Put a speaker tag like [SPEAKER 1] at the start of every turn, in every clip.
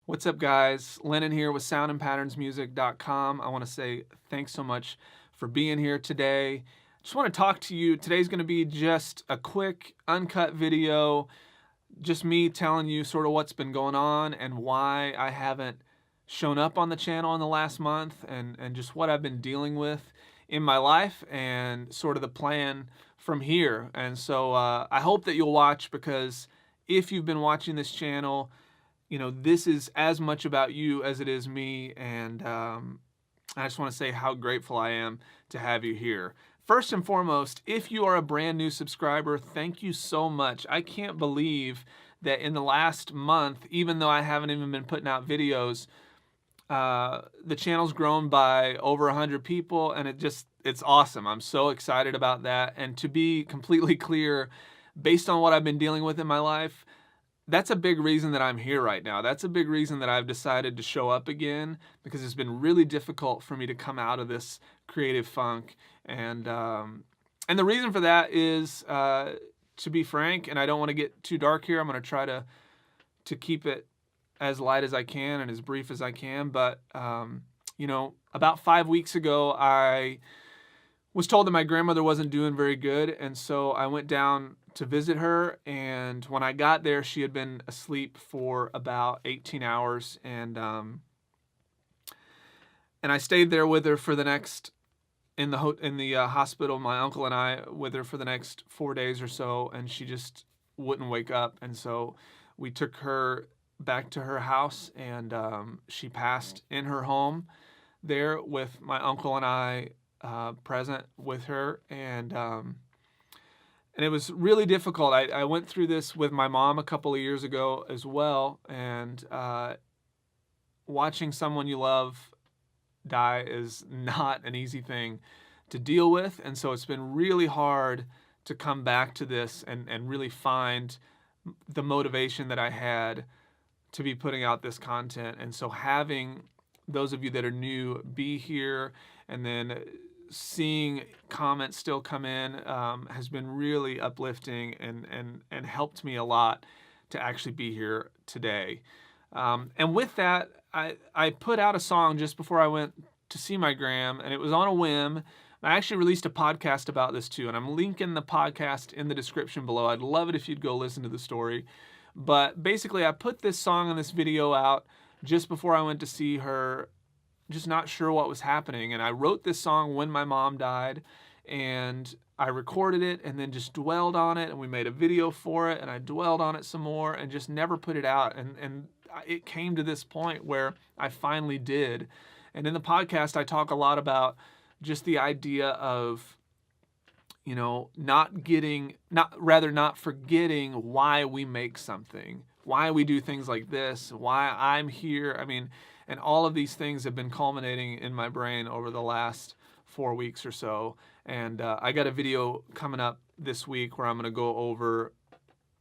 [SPEAKER 1] What's up, guys? Lennon here with soundandpatternsmusic.com. I want to say thanks so much for being here today. Just want to talk to you. Today's going to be just a quick, uncut video, just me telling you sort of what's been going on and why I haven't shown up on the channel in the last month, and just what I've been dealing with in my life and sort of the plan from here. And so I hope that you'll watch, because if you've been watching this channel, you know, this is as much about you as it is me, and I just want to say how grateful I am to have you here. First and foremost, if you are a brand new subscriber, thank you so much. I can't believe that in the last month, even though I haven't even been putting out videos, the channel's grown by over 100 people, and it's awesome. I'm so excited about that. And to be completely clear, based on what I've been dealing with in my life, that's a big reason that I'm here right now. That's a big reason that I've decided to show up again, because it's been really difficult for me to come out of this creative funk. And the reason for that is, to be frank, and I don't want to get too dark here, I'm going to try to keep it as light as I can and as brief as I can. But, you know, about 5 weeks ago, I was told that my grandmother wasn't doing very good, and so I went down to visit her, and when I got there, she had been asleep for about 18 hours, and I stayed there with her for the next, in the hospital, my uncle and I, with her for the next 4 days or so, and she just wouldn't wake up. And so we took her back to her house, and she passed in her home there with my uncle and I present with her. And it was really difficult. I went through this with my mom a couple of years ago as well, and watching someone you love die is not an easy thing to deal with. And so it's been really hard to come back to this and really find the motivation that I had to be putting out this content. And so having those of you that are new be here, and then seeing comments still come in, has been really uplifting and helped me a lot to actually be here today. And with that, I put out a song just before I went to see my gram, and it was on a whim. I actually released a podcast about this too, and I'm linking the podcast in the description below. I'd love it if you'd go listen to the story. But basically, I put this song and this video out just before I went to see her, just not sure what was happening. And I wrote this song when my mom died, and I recorded it and then just dwelled on it, and we made a video for it, and I dwelled on it some more and just never put it out. And it came to this point where I finally did. And in the podcast, I talk a lot about just the idea of, you know, not forgetting why we make something, why we do things like this, why I'm here. I mean, and all of these things have been culminating in my brain over the last 4 weeks or so. And I got a video coming up this week where I'm going to go over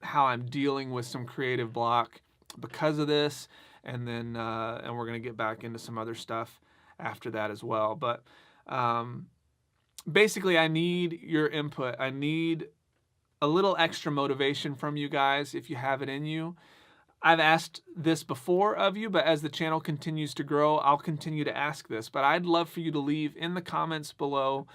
[SPEAKER 1] how I'm dealing with some creative block because of this. And then and we're going to get back into some other stuff after that as well. But basically, I need your input. I need a little extra motivation from you guys if you have it in you. I've asked this before of you, but as the channel continues to grow, I'll continue to ask this. But I'd love for you to leave in the comments below,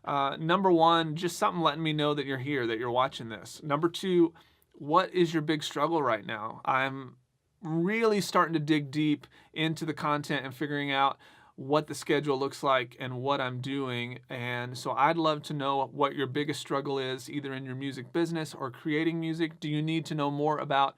[SPEAKER 1] number one, just something letting me know that you're here, that you're watching this. Number two, what is your big struggle right now? I'm really starting to dig deep into the content and figuring out what the schedule looks like and what I'm doing. And so I'd love to know what your biggest struggle is, either in your music business or creating music. Do you need to know more about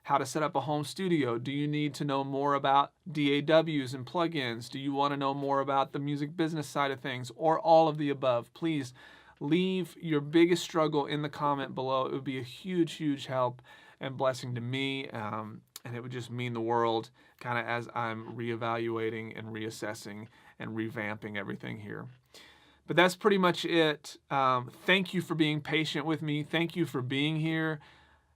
[SPEAKER 1] how to set up a home studio? Do you need to know more about DAWs and plugins? Do you want to know more about the music business side of things, or all of the above? Please leave your biggest struggle in the comment below. It would be a huge, huge help and blessing to me. And it would just mean the world kind of as I'm reevaluating and reassessing and revamping everything here. But that's pretty much it. Thank you for being patient with me. Thank you for being here.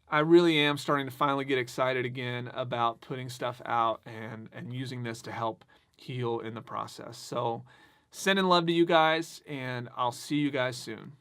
[SPEAKER 1] I really am starting to finally get excited again about putting stuff out and using this to help heal in the process. So sending love to you guys, and I'll see you guys soon.